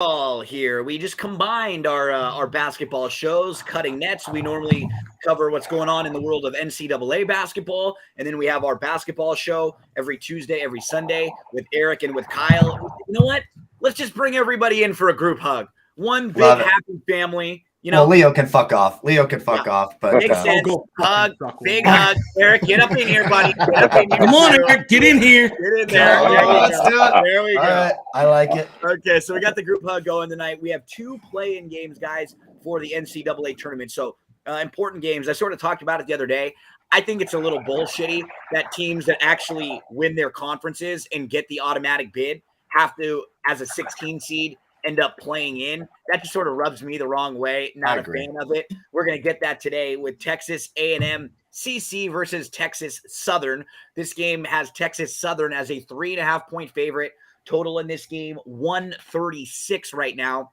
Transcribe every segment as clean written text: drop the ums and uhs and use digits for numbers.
All here. We just combined our basketball shows, cutting nets. We normally cover what's going on in the world of NCAA basketball, and then we have our basketball show every Tuesday, every Sunday with Eric and with Kyle. You know what? Let's just bring everybody in for a group hug. One big Love it. happy family. You Well, know, Leo can fuck off. But makes sense. go Hug, fucking big suck one. hug. Eric, get up in here, buddy. Get up in here. Come on, too. Eric, get in here. Get in there. Oh, There you let's go. do it. There we all go. right, I like it. Okay, so we got the group hug going tonight. We have two play-in games, guys, for the NCAA tournament. So important games. I sort of talked about it the other day. I think it's a little bullshitty that teams that actually win their conferences and get the automatic bid have to, as a 16 seed, end up playing in. That just sort of rubs me the wrong way. Not a fan of it. We're going to get that today with Texas A&M CC versus Texas Southern. This game has Texas Southern as a 3.5-point favorite. Total in this game, 136 right now.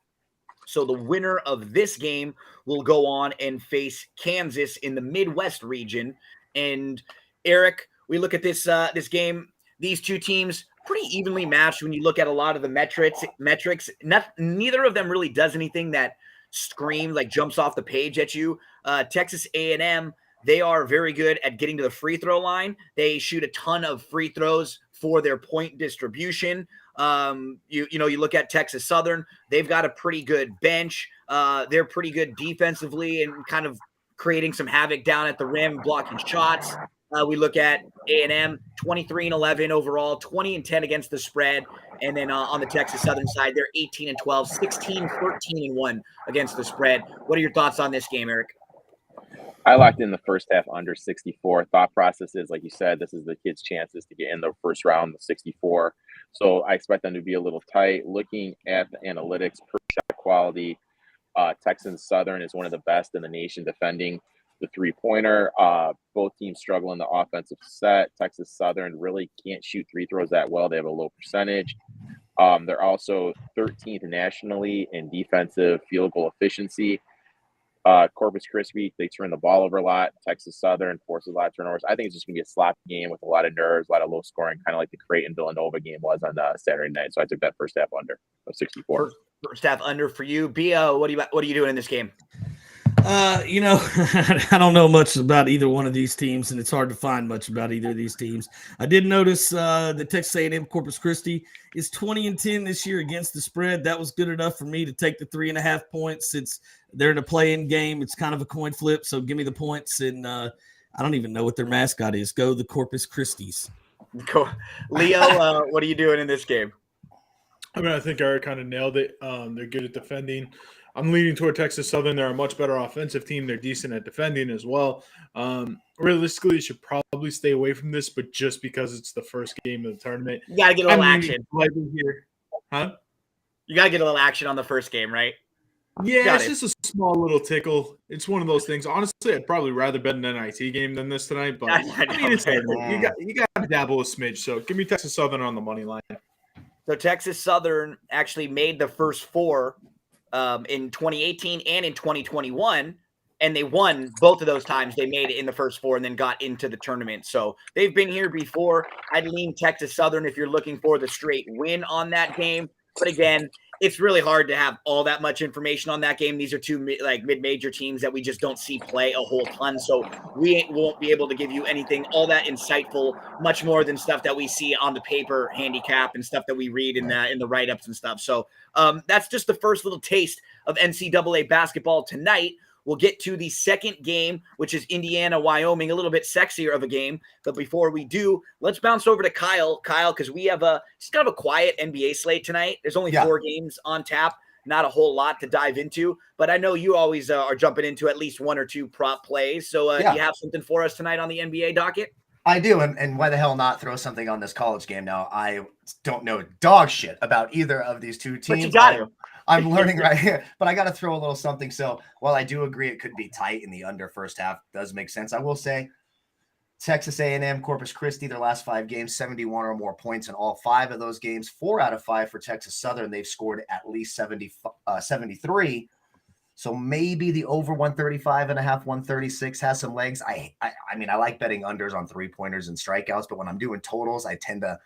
So the winner of this game will go on and face Kansas in the Midwest region. And Eric, we look at this game. These two teams pretty evenly matched when you look at a lot of the metrics. Neither of them really does anything that screams like jumps off the page at you. Texas A&M, they are very good at getting to the free throw line. They shoot a ton of free throws for their point distribution. You look at Texas Southern, they've got a pretty good bench. They're pretty good defensively and kind of creating some havoc down at the rim, blocking shots. We look at A&M, 23-11 overall, 20-10 against the spread. And then on the Texas Southern side, they're 18-12, 16-13-1 against the spread. What are your thoughts on this game, Eric? I locked in the first half under 64. Thought process is, like you said, this is the kids' chances to get in the first round, the 64. So I expect them to be a little tight. Looking at the analytics, per shot quality, Texas Southern is one of the best in the nation defending the three-pointer. Both teams struggle in the offensive set. Texas Southern really can't shoot free throws that well. They have a low percentage. They're also 13th nationally in defensive field goal efficiency. Corpus Christi, they turn the ball over a lot. Texas Southern forces a lot of turnovers. I think it's just going to be a sloppy game with a lot of nerves, a lot of low scoring, kind of like the Creighton Villanova game was on Saturday night. So I took that first half under of 64. First half under for you. Bia, what are you doing in this game? I don't know much about either one of these teams, and it's hard to find much about either of these teams. I did notice the Texas A&M Corpus Christi is 20-10 this year against the spread. That was good enough for me to take the 3.5 points. Since they're in a play-in game, it's kind of a coin flip, so give me the points. And I don't even know what their mascot is. Go the Corpus Christis. Cool. Leo, what are you doing in this game? I mean, I think Eric kind of nailed it. They're good at defending. I'm leaning toward Texas Southern. They're a much better offensive team. They're decent at defending as well. Realistically, you should probably stay away from this, but just because it's the first game of the tournament. You got to get a little action. Here. Huh? You got to get a little action on the first game, right? Yeah, it's just a small little tickle. It's one of those things. Honestly, I'd probably rather bet an NIT game than this tonight, but it's you got to dabble a smidge. So give me Texas Southern on the money line. So Texas Southern actually made the first four in 2018 and in 2021, and they won both of those times. They made it in the first four and then got into the tournament. So they've been here before. I'd lean Texas Southern if you're looking for the straight win on that game. But again, it's really hard to have all that much information on that game. These are two mid-major teams that we just don't see play a whole ton. So we won't be able to give you anything all that insightful, much more than stuff that we see on the paper handicap and stuff that we read in the write-ups and stuff. So that's just the first little taste of NCAA basketball tonight. We'll get to the second game, which is Indiana-Wyoming, a little bit sexier of a game. But before we do, let's bounce over to Kyle. Kyle, because we have just kind of a quiet NBA slate tonight. There's only 4 games on tap, not a whole lot to dive into. But I know you always are jumping into at least 1 or 2 prop plays. So do you have something for us tonight on the NBA docket? I do, and why the hell not throw something on this college game now? I don't know dog shit about either of these two teams. But you got to. I'm learning right here, but I got to throw a little something. So while I do agree it could be tight in the under first half, does make sense. I will say Texas A&M, Corpus Christi, their last 5 games, 71 or more points in all 5 of those games. 4 out of 5 for Texas Southern. They've scored at least 73. So maybe the over 135.5, 136 has some legs. I mean, I like betting unders on 3-pointers and strikeouts, but when I'm doing totals, I tend to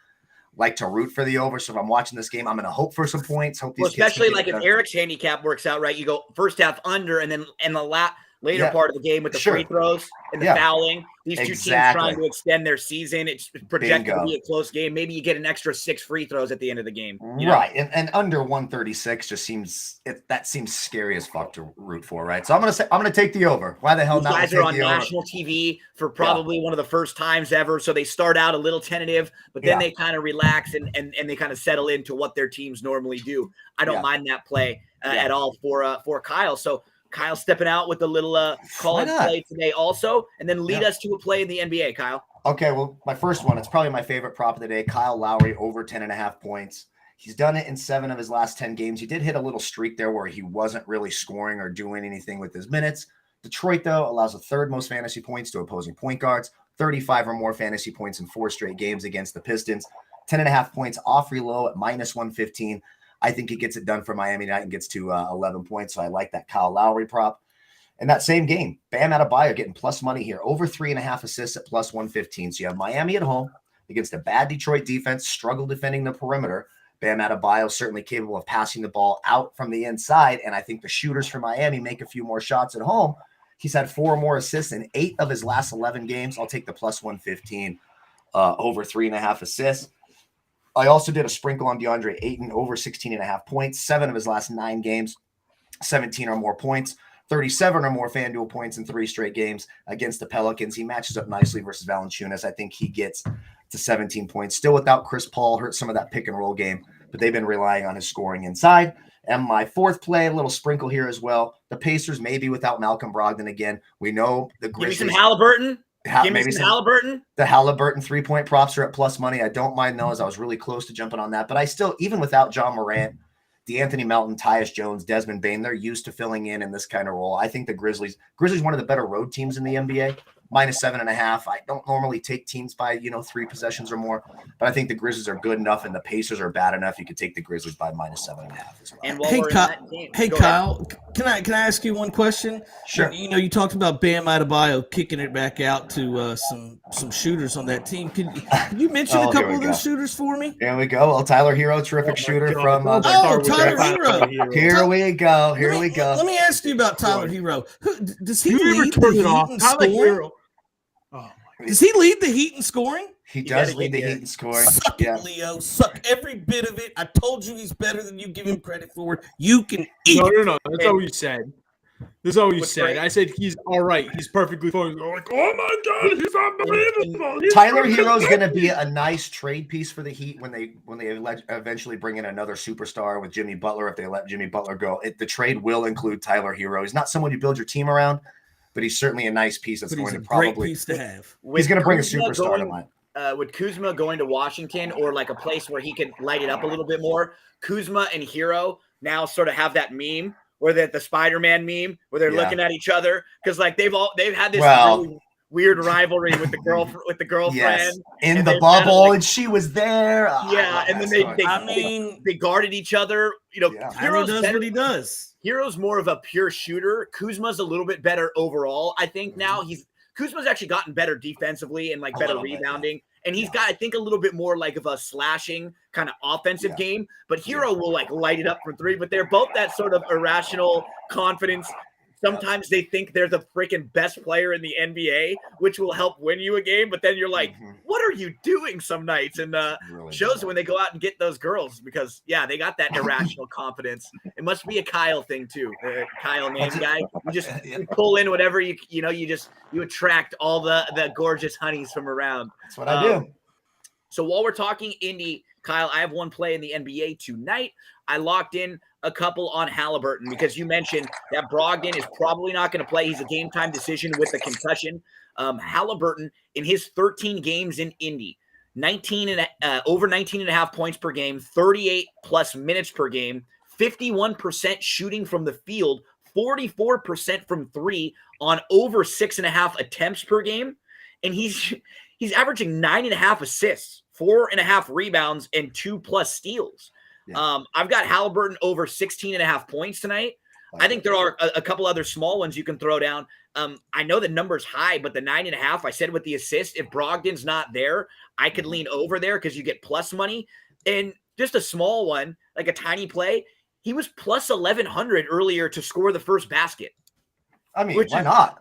like to root for the over. So if I'm watching this game, I'm going to hope for some points. Hope these Well, kids can especially get like it if done. Eric's handicap works out right, you go first half under, and then in the later Yeah. part of the game with the free throws and the fouling, these two teams trying to extend their season. It's projected to be a close game. Maybe you get an extra 6 free throws at the end of the game. Right. And under 136 just seems scary as fuck to root for, right? So I'm gonna take the over. Why the hell These not? guys are on national TV for probably one of the first times ever. So they start out a little tentative, but then they kind of relax and they kind of settle into what their teams normally do. I don't mind that play at all for Kyle. So Kyle stepping out with a little college play today also, and then lead us to a play in the NBA, Kyle. Okay, well, my first one, it's probably my favorite prop of the day, Kyle Lowry over 10.5 points. He's done it in 7 of his last 10 games. He did hit a little streak there where he wasn't really scoring or doing anything with his minutes. Detroit, though, allows the 3rd most fantasy points to opposing point guards, 35 or more fantasy points in 4 straight games against the Pistons, 10.5 points off relow at -115. I think he gets it done for Miami tonight and gets to 11 points. So I like that Kyle Lowry prop. In that same game, Bam Adebayo getting plus money here, over 3.5 assists at +115. So you have Miami at home against a bad Detroit defense, struggle defending the perimeter. Bam Adebayo certainly capable of passing the ball out from the inside. And I think the shooters for Miami make a few more shots at home. He's had 4 or more assists in 8 of his last 11 games. I'll take the +115 over 3.5 assists. I also did a sprinkle on DeAndre Ayton over 16.5 points, 7 of his last 9 games, 17 or more points, 37 or more FanDuel points in 3 straight games against the Pelicans. He matches up nicely versus Valanciunas. I think he gets to 17 points. Still without Chris Paul, hurt some of that pick and roll game, but they've been relying on his scoring inside. And my 4th play, a little sprinkle here as well. The Pacers maybe without Malcolm Brogdon again. We know the Grizzlies. Give me some Halliburton. Give me some Halliburton. The Halliburton 3-point props are at plus money. I don't mind those. I was really close to jumping on that. But I still, even without John Morant, DeAnthony Melton, Tyus Jones, Desmond Bane, they're used to filling in this kind of role. I think the Grizzlies one of the better road teams in the NBA. -7.5. I don't normally take teams by 3 possessions or more, but I think the Grizzlies are good enough and the Pacers are bad enough. You could take the Grizzlies by -7.5 as well. And hey, Kyle, can I ask you one question? Sure. You talked about Bam Adebayo kicking it back out to some shooters on that team. Can you mention a couple of those shooters for me? Here we go. Well, Tyler Hero, terrific shooter from. Tyler Hero. Here we go. Let me ask you about Tyler Hero. Does he lead the Heat in scoring? Does he lead the Heat in scoring? He does lead the Heat in scoring. Suck it, Leo. Suck every bit of it. I told you he's better than you give him credit for. You can eat. No. That's all you said. That's all you said. I said he's all right. He's perfectly fine. Like, oh my God, he's unbelievable. Tyler Hero's going to be a nice trade piece for the Heat when they eventually bring in another superstar with Jimmy Butler. If they let Jimmy Butler go, the trade will include Tyler Hero. He's not someone you build your team around, but he's certainly a nice piece that's going to probably great piece to have. He's going to bring a superstar to mind. With Kuzma going to Washington or like a place where he could light it up a little bit more, Kuzma and Hero now sort of have that meme where the Spider-Man meme where they're looking at each other because like they've had this really weird rivalry with the girlfriend in the bubble, and she was there. And then they guarded each other. Hero does what he does. Hero's more of a pure shooter. Kuzma's a little bit better overall. I think now Kuzma's actually gotten better defensively and like better rebounding. And he's got, I think, a little bit more like of a slashing kind of offensive game. But Hero will like light it up from 3. But they're both that sort of irrational confidence. Sometimes they think they're the freaking best player in the NBA, which will help win you a game. But then you're like, what are you doing some nights? And really shows when they go out and get those girls because, they got that irrational confidence. It must be a Kyle thing, too. Kyle name guy. You just you pull in whatever you attract all the gorgeous honeys from around. That's what I do. So while we're talking Indy, Kyle, I have one play in the NBA tonight. I locked in a couple on Halliburton because you mentioned that Brogdon is probably not going to play. He's a game-time decision with the concussion. Halliburton, in his 13 games in Indy, over 19.5 points per game, 38-plus minutes per game, 51% shooting from the field, 44% from 3 on over 6.5 attempts per game. And he's averaging 9.5 assists, 4.5 rebounds, and 2+ steals. I've got Halliburton over 16.5 points tonight. I think there are a couple other small ones you can throw down. I know the number's high, but the 9.5, I said with the assist, if Brogdon's not there, I could lean over there because you get plus money. And just a small one, like a tiny play, he was plus 1,100 earlier to score the first basket. I mean, why not?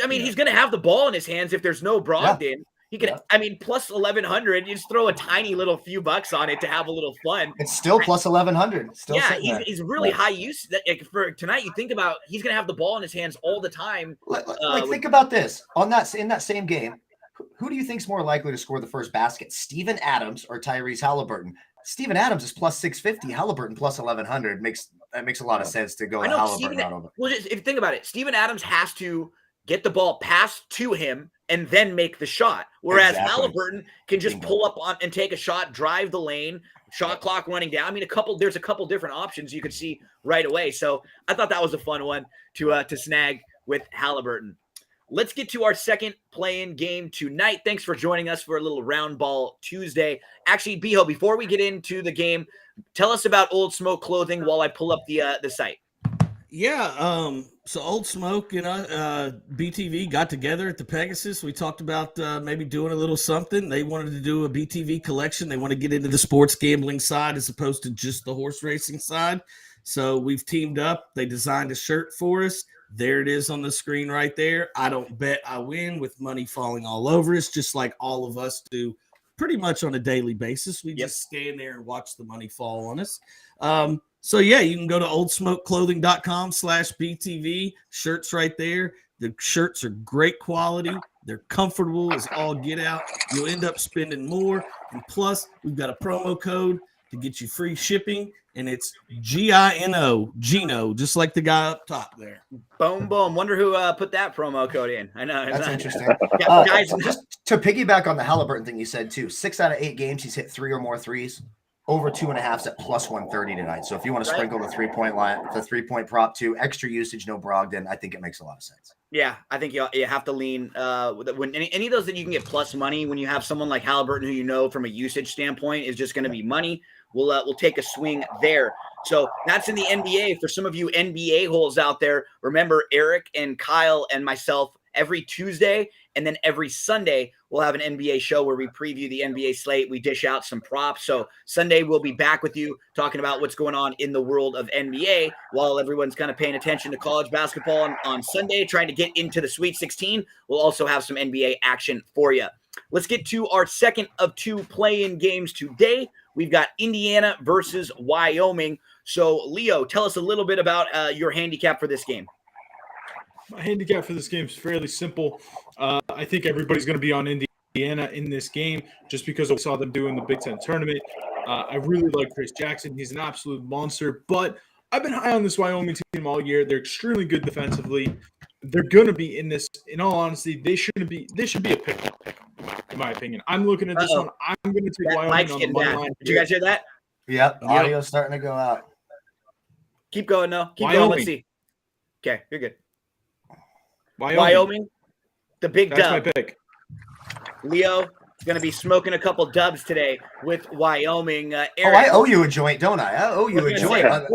I mean, he's going to have the ball in his hands if there's no Brogdon. He could, I mean, plus 1,100. You just throw a tiny little few bucks on it to have a little fun. It's still plus 1,100. Still, he's really high use. Like for tonight, you think about he's going to have the ball in his hands all the time. Think about this in that same game. Who do you think's more likely to score the first basket, Steven Adams or Tyrese Halliburton? Steven Adams is plus 650. Halliburton plus 1,100. That makes a lot of sense to go to Halliburton out of it. Well, if you think about it, Steven Adams has to get the ball passed to him and then make the shot. Whereas Halliburton can just pull up on and take a shot, drive the lane, shot clock running down. I mean, there's a couple different options you could see right away. So I thought that was a fun one to snag with Halliburton. Let's get to our second play-in game tonight. Thanks for joining us for a little Round Ball Tuesday. Actually, Biho, before we get into the game, tell us about Old Smoke Clothing while I pull up the site. Yeah, so Old Smoke and BTV got together at the Pegasus. We talked about maybe doing a little something. They wanted to do a BTV collection. They want to get into the sports gambling side as opposed to just the horse racing side. So we've teamed up. They designed a shirt for us. There it is on the screen right there. I don't bet, I win, with money falling all over us, just like all of us do pretty much on a daily basis. We just stand there and watch the money fall on us. So yeah, you can go to oldsmokeclothing.com/BTV. Shirts right there. The shirts are great quality. They're comfortable as all get out. You'll end up spending more. And plus, we've got a promo code to get you free shipping, and it's GINO, Gino, just like the guy up top there. Boom, boom. Wonder who put that promo code in. I know. That's interesting. Guys, just to piggyback on the Halliburton thing you said too, 6 out of 8 games he's hit 3 or more threes. Over 2.5's at plus 130 tonight. So if you want to sprinkle the 3-point line, the 3-point prop too, extra usage, no Brogdon, I think it makes a lot of sense. Yeah, I think you have to lean when any of those that you can get plus money. When you have someone like Halliburton, who you know from a usage standpoint is just going to be money, we'll take a swing there. So that's in the NBA. For some of you NBA holes out there, remember Eric and Kyle and myself every Tuesday and then every Sunday we'll have an NBA show where we preview the NBA slate. We dish out some props. So Sunday we'll be back with you talking about what's going on in the world of NBA while everyone's kind of paying attention to college basketball on Sunday, trying to get into the Sweet 16. We'll also have some NBA action for you. Let's get to our second of 2 play-in games today. We've got Indiana versus Wyoming. So Leo, tell us a little bit about your handicap for this game. My handicap for this game is fairly simple. I think everybody's going to be on Indiana in this game just because I saw them do in the Big Ten tournament. I really like Chris Jackson. He's an absolute monster, but I've been high on this Wyoming team all year. They're extremely good defensively. They're going to be in this. In all honesty, they should be a pick, in my opinion. I'm looking at this one. I'm going to take Wyoming on the money line. Did you guys hear that? Yep. Audio's starting to go out. Keep going, though. Keep going. Let's see. Okay, you're good. Wyoming, the big dub. That's my pick. Leo is going to be smoking a couple dubs today with Wyoming. Eric, I owe you a joint, don't I? I owe you a joint. Well,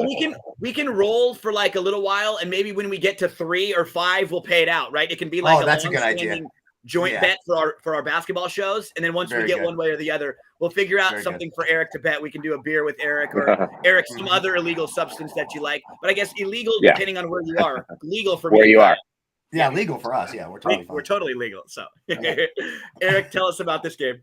we can roll for like a little while, and maybe when we get to 3 or 5, we'll pay it out, right? It can be like that's a good idea. Joint bet for our basketball shows, and then once we get one way or the other, we'll figure out something for Eric to bet. We can do a beer with Eric, or Eric some other illegal substance that you like. But I guess illegal depending on where you are. Legal for me. Where you are. Yeah, legal for us. Yeah, we're totally fine. We're totally legal. So, Eric, tell us about this game.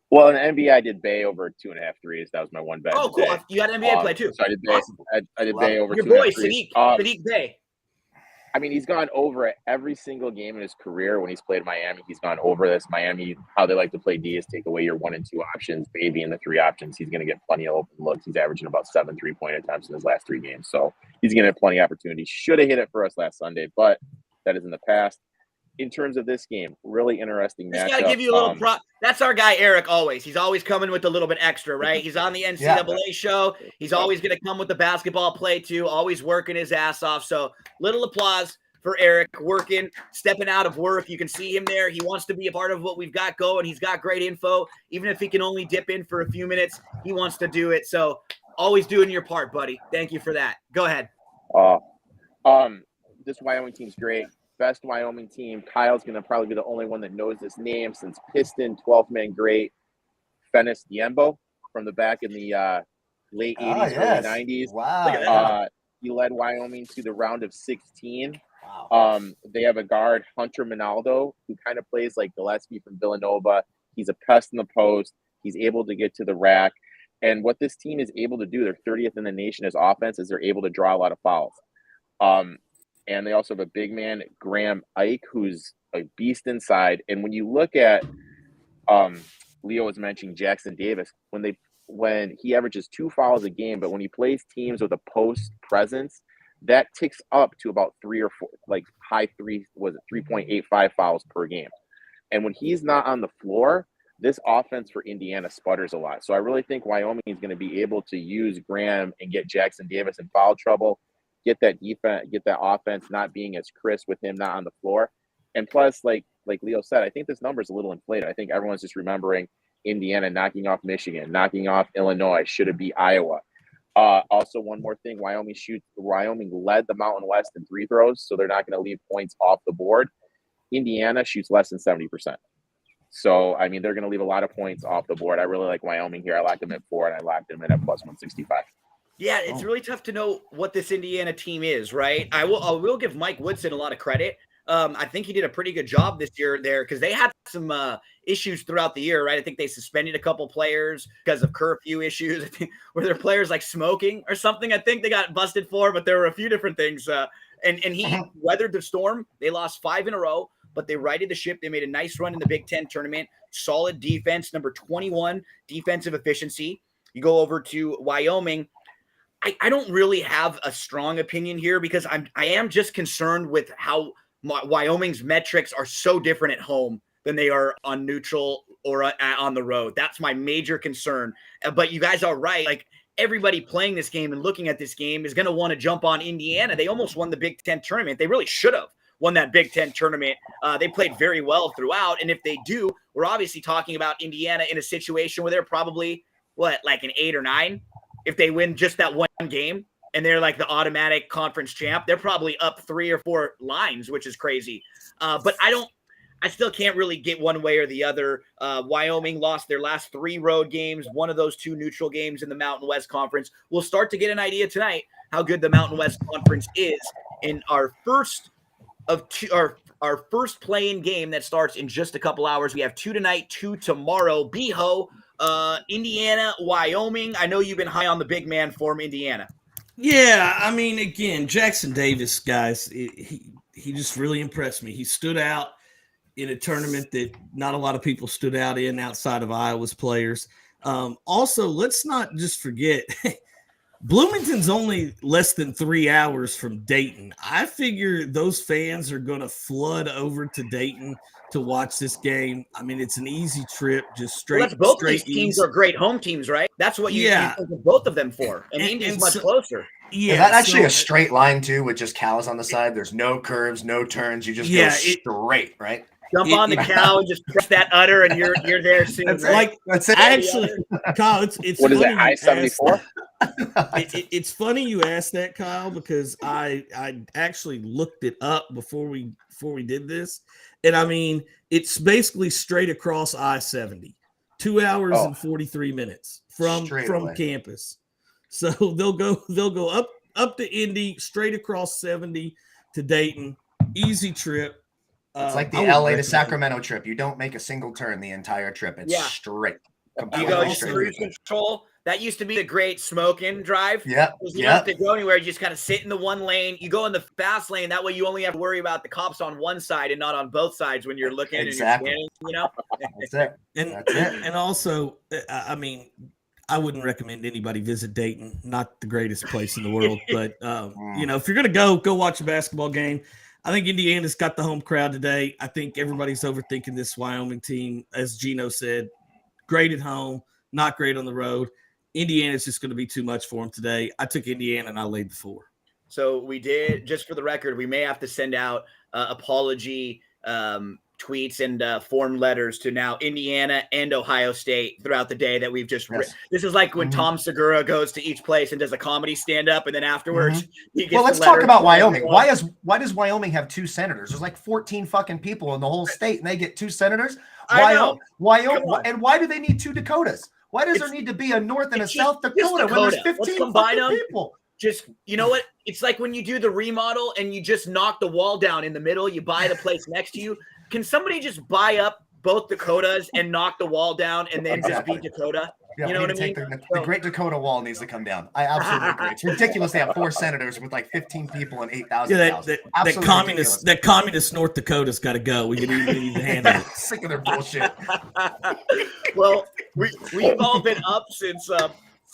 Well, in the NBA, I did Bay over 2.5 threes. That was my one bet. Oh, cool. Today. You got an NBA play, too. So I did Bay. Awesome. I did Bay over 2.5 Your boy, threes. Sadiq Bay. I mean, he's gone over it every single game in his career. When he's played Miami, he's gone over this. Miami, how they like to play D is take away your 1 and 2 options, maybe in the 3 options. He's going to get plenty of open looks. He's averaging about 7 3-point attempts in his last 3 games. So he's going to have plenty of opportunities. Should have hit it for us last Sunday, but that is in the past. In terms of this game, really interesting matchup. Just got to give you a little prop. That's our guy, Eric, always. He's always coming with a little bit extra, right? He's on the NCAA show. He's always going to come with the basketball play, too, always working his ass off. So little applause for Eric, working, stepping out of work. You can see him there. He wants to be a part of what we've got going. He's got great info. Even if he can only dip in for a few minutes, he wants to do it. So always doing your part, buddy. Thank you for that. Go ahead. This Wyoming team's great. Best Wyoming team. Kyle's going to probably be the only one that knows this name since Piston 12th man great Fennis Diembo from the back in the late 80s, yes. early 90s. Wow. Look at that. He led Wyoming to the round of 16. Wow. They have a guard, Hunter Minaldo, who kind of plays like Gillespie from Villanova. He's a pest in the post. He's able to get to the rack. And what this team is able to do, they're 30th in the nation as offense, is they're able to draw a lot of fouls. And they also have a big man, Graham Ike, who's a beast inside. And when you look at Leo was mentioning Jackson Davis, when he averages 2 fouls a game, but when he plays teams with a post presence, that ticks up to about 3 or 4, like high 3.85 fouls per game. And when he's not on the floor, this offense for Indiana sputters a lot. So I really think Wyoming is going to be able to use Graham and get Jackson Davis in foul trouble, get that defense, get that offense not being as crisp with him not on the floor. And plus, like Leo said, I think this number is a little inflated. I think everyone's just remembering Indiana knocking off Michigan, knocking off Illinois, should it be Iowa. Also, one more thing, Wyoming led the Mountain West in free throws, so they're not going to leave points off the board. Indiana shoots less than 70%. So, I mean, they're going to leave a lot of points off the board. I really like Wyoming here. I locked them at 4, and I locked them in at plus 165. Yeah, it's really tough to know what this Indiana team is, right? I will give Mike Woodson a lot of credit. I think he did a pretty good job this year there because they had some issues throughout the year, right? I think they suspended a couple players because of curfew issues. I think were there players like smoking or something? I think they got busted for, but there were a few different things. And he weathered the storm. They lost 5 in a row, but they righted the ship. They made a nice run in the Big Ten tournament. Solid defense, number 21 defensive efficiency. You go over to Wyoming. I don't really have a strong opinion here because I am just concerned with how Wyoming's metrics are so different at home than they are on neutral or on the road. That's my major concern. But you guys are right. Like everybody playing this game and looking at this game is going to want to jump on Indiana. They almost won the Big Ten tournament. They really should have won that Big Ten tournament. They played very well throughout. And if they do, we're obviously talking about Indiana in a situation where they're probably like an 8 or 9. If they win just that one game and they're like the automatic conference champ, they're probably up 3 or 4 lines, which is crazy. But I still can't really get one way or the other. Wyoming lost their last 3 road games, one of those 2 neutral games in the Mountain West Conference. We'll start to get an idea tonight how good the Mountain West Conference is in our first of two, our first play-in game that starts in just a couple hours. We have 2 tonight, 2 tomorrow. Beho, Indiana, Wyoming. I know you've been high on the big man from Indiana. Yeah, I mean, again, Jackson Davis, guys, he just really impressed me. He stood out in a tournament that not a lot of people stood out in outside of Iowa's players. Also, let's not just forget, Bloomington's only less than 3 hours from Dayton. I figure those fans are going to flood over to Dayton to watch this game. I mean, it's an easy trip, just straight. Well, that's both straight these teams east. are great home teams, right? That's what you think of both of them for. And Indy's much closer. Yeah, that's actually a straight line too, with just cows on the side. There's no curves, no turns. You just go straight, right? Jump on the cow and just press that udder, and you're there soon. That's right? like that's it. Actually, Kyle, it's What is funny it, I-74? It's funny you asked that, Kyle, because I actually looked it up before we did this, and I mean it's basically straight across I-70, 2 hours and 43 minutes from campus. So they'll go up to Indy, straight across 70 to Dayton, easy trip. It's like the LA to Sacramento trip. You don't make a single turn the entire trip. It's straight. You go cruise control. That used to be the great smoke-in drive. Yeah. You don't have to go anywhere. You just kind of sit in the one lane. You go in the fast lane. That way you only have to worry about the cops on one side and not on both sides when you're looking and you're standing, That's it. And also, I mean, I wouldn't recommend anybody visit Dayton. Not the greatest place in the world. But, if you're going to go watch a basketball game, I think Indiana's got the home crowd today. I think everybody's overthinking this Wyoming team. As Gino said, great at home, not great on the road. Indiana's just going to be too much for them today. I took Indiana and I laid the 4. So we did, just for the record, we may have to send out apology tweets and form letters to now Indiana and Ohio State throughout the day that we've just This is like when Tom Segura goes to each place and does a comedy stand-up, and then afterwards he gets let's talk about Wyoming. Why does Wyoming have 2 senators? There's like 14 fucking people in the whole state, and they get 2 senators. Wyoming, and why do they need 2 Dakotas? Why does there need to be a North and a South Dakota when there's 15 fucking people? Just, you know what? It's like when you do the remodel and you just knock the wall down in the middle, you buy the place next to you. Can somebody just buy up both Dakotas and knock the wall down and then just be Dakota? Yeah, you know what I mean? The Great Dakota Wall needs to come down. I absolutely agree. It's ridiculous they have 4 senators with like 15 people and 8,000 that communist North Dakota's got to go. We need to handle it. Sick of their bullshit. Well, we've all been up since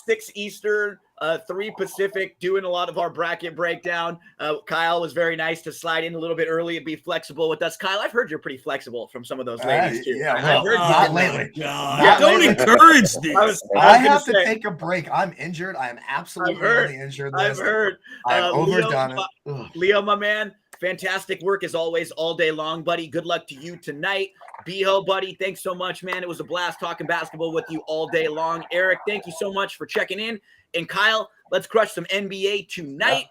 6 Eastern, 3 Pacific, doing a lot of our bracket breakdown. Kyle was very nice to slide in a little bit early and be flexible with us. Kyle, I've heard you're pretty flexible from some of those ladies too. Yeah, I've heard not lately. Don't encourage this. I have to take a break. I'm injured. I am absolutely injured. I've heard. I've overdone it. Leo, my man, fantastic work as always all day long, buddy. Good luck to you tonight. Beho, buddy, thanks so much, man. It was a blast talking basketball with you all day long. Eric, thank you so much for checking in. And Kyle, let's crush some NBA tonight.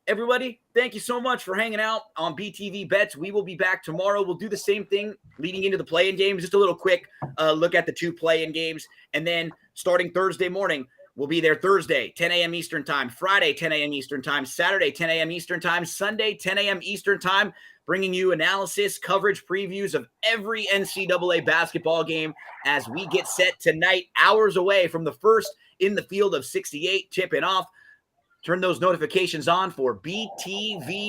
Everybody, thank you so much for hanging out on BTV Bets. We will be back tomorrow. We'll do the same thing leading into the play-in games. Just a little quick look at the 2 play-in games. And then starting Thursday morning, we'll be there Thursday, 10 a.m. Eastern time, Friday, 10 a.m. Eastern time, Saturday, 10 a.m. Eastern time, Sunday, 10 a.m. Eastern time, bringing you analysis, coverage, previews of every NCAA basketball game as we get set tonight, hours away from the first in the field of 68 tipping off. Turn those notifications on for BTV